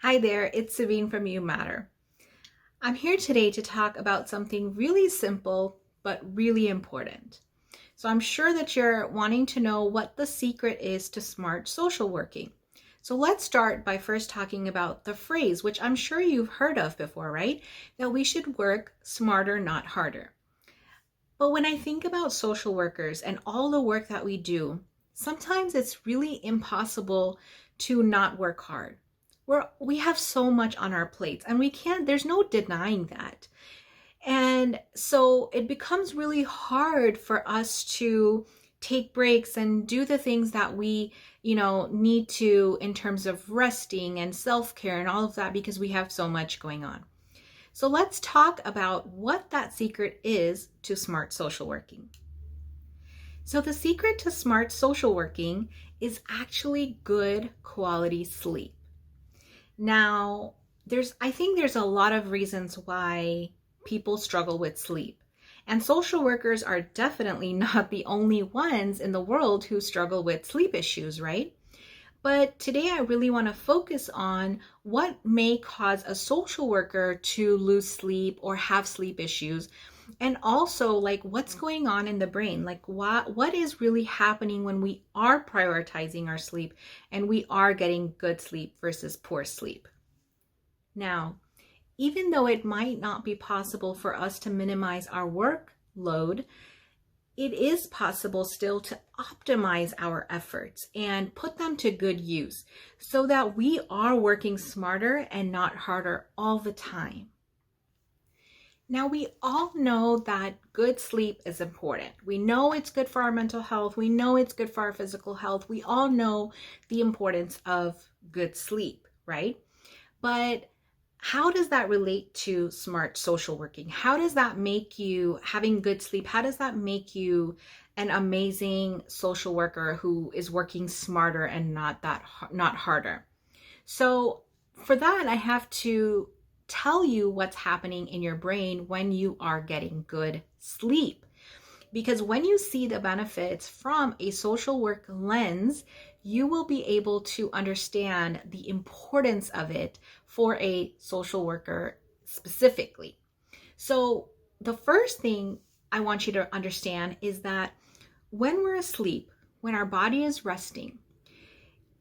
Hi there, it's Sabine from You Matter. I'm here today to talk about something really simple but really important. So I'm sure that you're wanting to know what the secret is to smart social working. So let's start by first talking about the phrase, which I'm sure you've heard of before, right? That we should work smarter, not harder. But when I think about social workers and all the work that we do, sometimes it's really impossible to not work hard. We have so much on our plates and there's no denying that. And so it becomes really hard for us to take breaks and do the things that we, need to in terms of resting and self-care and all of that because we have so much going on. So let's talk about what that secret is to smart social working. So the secret to smart social working is actually good quality sleep. Now, I think there's a lot of reasons why people struggle with sleep. And social workers are definitely not the only ones in the world who struggle with sleep issues, right? But today I really want to focus on what may cause a social worker to lose sleep or have sleep issues. And also like what's going on in the brain, like what is really happening when we are prioritizing our sleep and we are getting good sleep versus poor sleep. Now, even though it might not be possible for us to minimize our workload, it is possible still to optimize our efforts and put them to good use so that we are working smarter and not harder all the time. Now, we all know that good sleep is important. We know it's good for our mental health. We know it's good for our physical health. We all know the importance of good sleep, right? But how does that relate to smart social working? How does that make you, having good sleep, how does that make you an amazing social worker who is working smarter and not harder? So for that, I have to tell you what's happening in your brain when you are getting good sleep. Because when you see the benefits from a social work lens, you will be able to understand the importance of it for a social worker specifically. So the first thing I want you to understand is that when we're asleep, when our body is resting,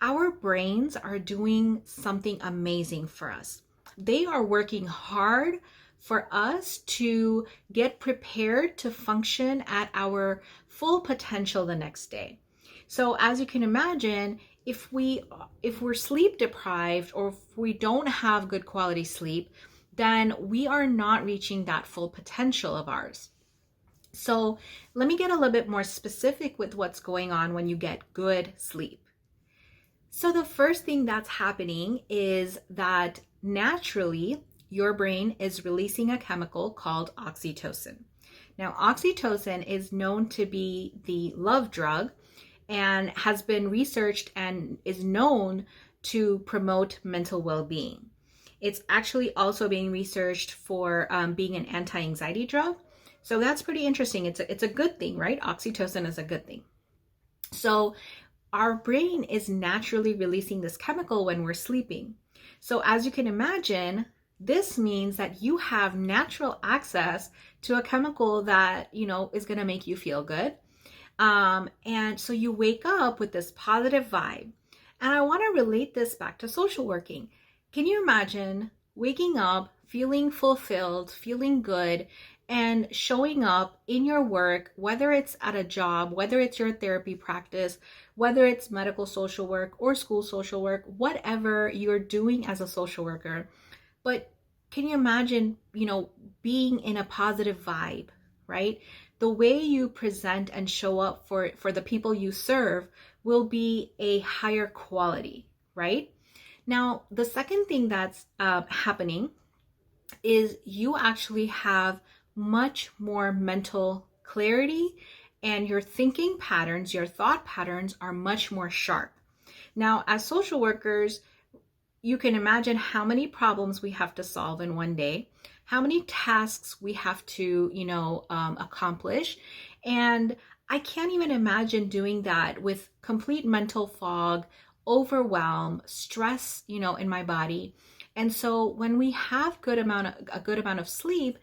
our brains are doing something amazing for us. They are working hard for us to get prepared to function at our full potential the next day. So as you can imagine, if we're sleep deprived or if we don't have good quality sleep, then we are not reaching that full potential of ours. So let me get a little bit more specific with what's going on when you get good sleep. So the first thing that's happening is that naturally your brain is releasing a chemical called oxytocin. Now, oxytocin is known to be the love drug and has been researched and is known to promote mental well-being. It's actually also being researched for being an anti-anxiety drug. So that's pretty interesting. It's a good thing, right? Oxytocin is a good thing. So our brain is naturally releasing this chemical when we're sleeping. So as you can imagine, this means that you have natural access to a chemical that, is going to make you feel good. And so you wake up with this positive vibe. And I want to relate this back to social working. Can you imagine waking up, feeling fulfilled, feeling good, and showing up in your work, whether it's at a job, whether it's your therapy practice, whether it's medical social work or school social work, whatever you're doing as a social worker. But can you imagine, being in a positive vibe, right? The way you present and show up for the people you serve will be a higher quality, right? Now, the second thing that's happening is you actually have much more mental clarity and your thinking patterns, your thought patterns are much more sharp. Now, as social workers, you can imagine how many problems we have to solve in one day, how many tasks we have to, accomplish. And I can't even imagine doing that with complete mental fog overwhelm, stress, in my body. And so when we have a good amount of sleep,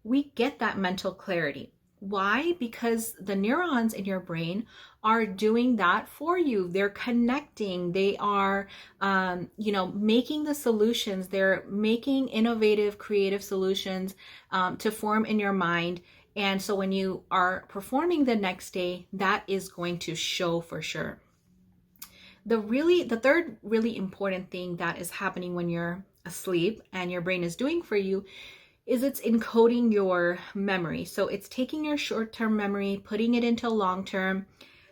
we get that mental clarity. Why? Because the neurons in your brain are doing that for you. They're connecting. They are, making the solutions. They're making innovative, creative solutions to form in your mind. And so when you are performing the next day, that is going to show for sure. The third really important thing that is happening when you're asleep and your brain is doing for you is it's encoding your memory. So it's taking your short-term memory, putting it into long-term.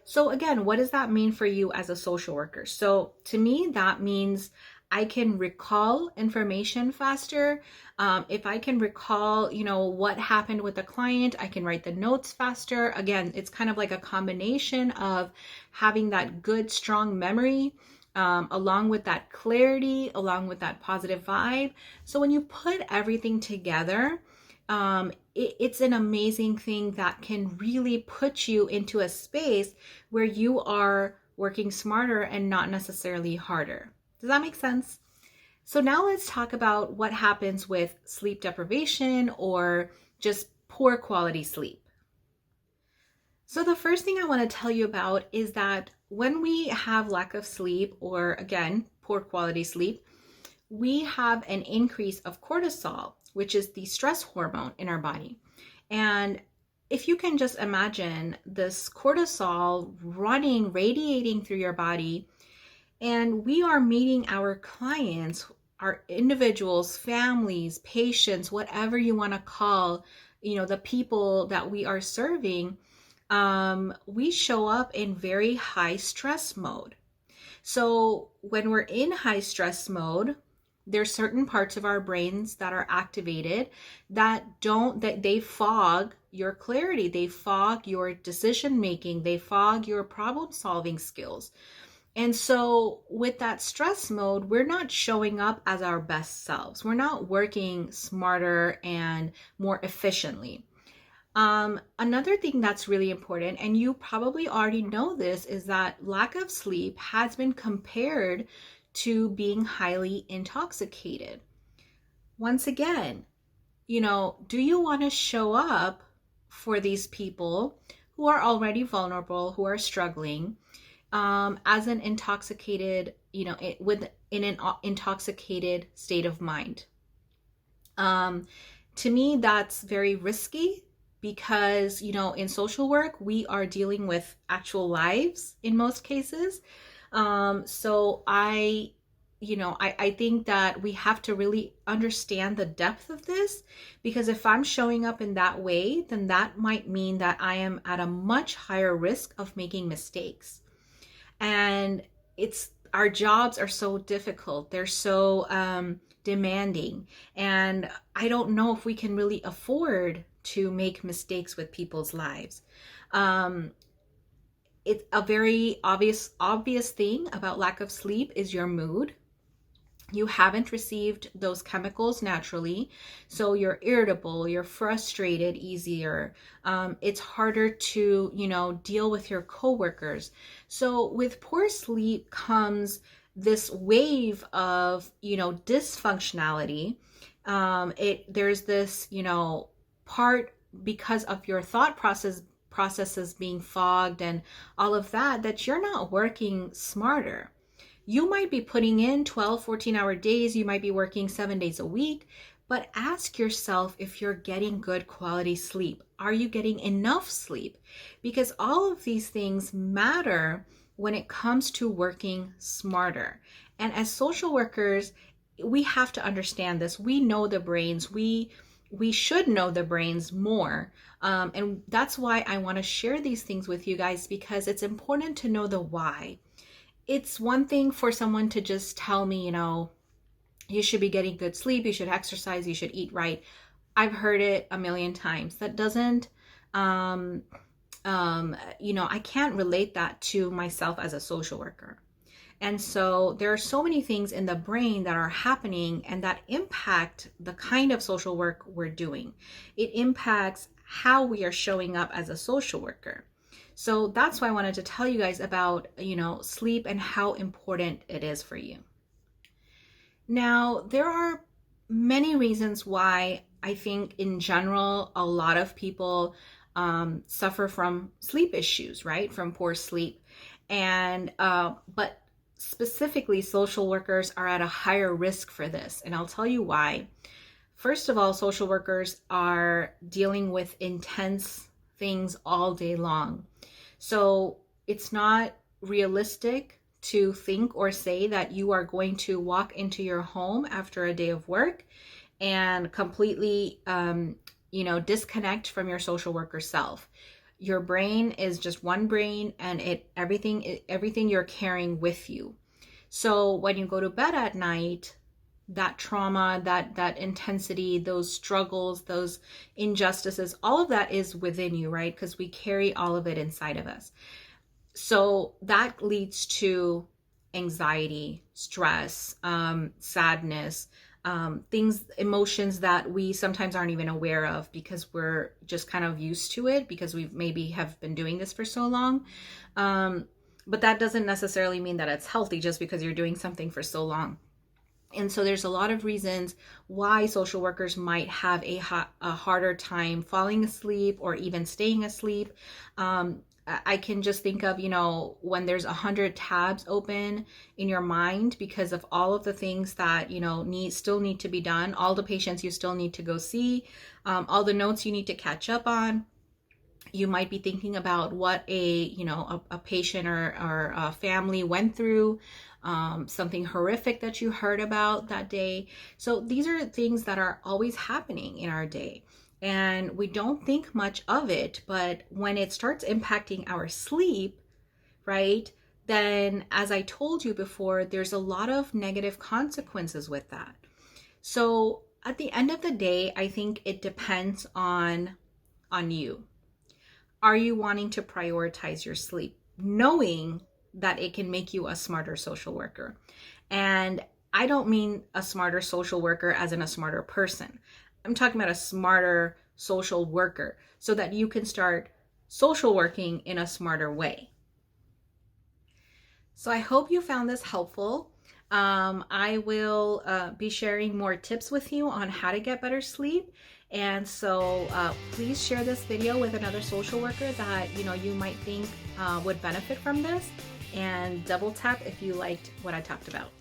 So again, what does that mean for you as a social worker? So to me, that means I can recall information faster. If I can recall, what happened with the client, I can write the notes faster. Again, it's kind of like a combination of having that good, strong memory, along with that clarity, along with that positive vibe. So when you put everything together, it's an amazing thing that can really put you into a space where you are working smarter and not necessarily harder. Does that make sense? So now let's talk about what happens with sleep deprivation or just poor quality sleep. So the first thing I want to tell you about is that when we have lack of sleep, or again, poor quality sleep, we have an increase of cortisol, which is the stress hormone in our body. And if you can just imagine this cortisol radiating through your body, and we are meeting our clients, our individuals, families, patients, whatever you want to call, the people that we are serving, we show up in very high stress mode. So when we're in high stress mode, there's certain parts of our brains that are activated that they fog your clarity, they fog your decision making, they fog your problem solving skills. And so with that stress mode, we're not showing up as our best selves. We're not working smarter and more efficiently. Another thing that's really important, and you probably already know this, is that lack of sleep has been compared to being highly intoxicated. Once again, do you want to show up for these people who are already vulnerable, who are struggling, as an intoxicated, in an intoxicated state of mind? To me, that's very risky because, in social work, we are dealing with actual lives in most cases. So I think that we have to really understand the depth of this, because if I'm showing up in that way, then that might mean that I am at a much higher risk of making mistakes. And our jobs are so difficult. They're so demanding. And I don't know if we can really afford to make mistakes with people's lives. It's a very obvious thing about lack of sleep is your mood. You haven't received those chemicals naturally, so you're irritable, you're frustrated easier. It's harder to, deal with your coworkers. So with poor sleep comes this wave of, dysfunctionality. There's this, part because of your thought processes being fogged and all of that you're not working smarter. You might be putting in 12, 14-hour days. You might be working 7 days a week, but ask yourself if you're getting good quality sleep. Are you getting enough sleep? Because all of these things matter when it comes to working smarter. And as social workers, we have to understand this. We know the brains. We should know the brains more. And that's why I want to share these things with you guys, because it's important to know the why. It's one thing for someone to just tell me, you should be getting good sleep, you should exercise, you should eat right. I've heard it a million times. That doesn't, I can't relate that to myself as a social worker. And so there are so many things in the brain that are happening and that impact the kind of social work we're doing. It impacts how we are showing up as a social worker. So that's why I wanted to tell you guys about, sleep and how important it is for you. Now, there are many reasons why I think in general, a lot of people suffer from sleep issues, right? From poor sleep. And, but specifically social workers are at a higher risk for this. And I'll tell you why. First of all, social workers are dealing with intense things all day long. So it's not realistic to think or say that you are going to walk into your home after a day of work and completely, disconnect from your social worker self. Your brain is just one brain, and everything you're carrying with you. So when you go to bed at night, that trauma, that intensity, those struggles, those injustices, all of that is within you, right? Because we carry all of it inside of us. So that leads to anxiety, stress, sadness, emotions that we sometimes aren't even aware of because we're just kind of used to it because we've maybe have been doing this for so long. But that doesn't necessarily mean that it's healthy just because you're doing something for so long. And so there's a lot of reasons why social workers might have a harder time falling asleep or even staying asleep. I can just think of, when there's 100 tabs open in your mind because of all of the things that, still need to be done, all the patients you still need to go see, all the notes you need to catch up on. You might be thinking about what a patient or a family went through, something horrific that you heard about that day. So these are things that are always happening in our day. And we don't think much of it, but when it starts impacting our sleep, right, then as I told you before, there's a lot of negative consequences with that. So at the end of the day, I think it depends on you. Are you wanting to prioritize your sleep, knowing that it can make you a smarter social worker? And I don't mean a smarter social worker as in a smarter person. I'm talking about a smarter social worker so that you can start social working in a smarter way. So I hope you found this helpful. I will be sharing more tips with you on how to get better sleep. And so please share this video with another social worker that you might think would benefit from this, and double tap if you liked what I talked about.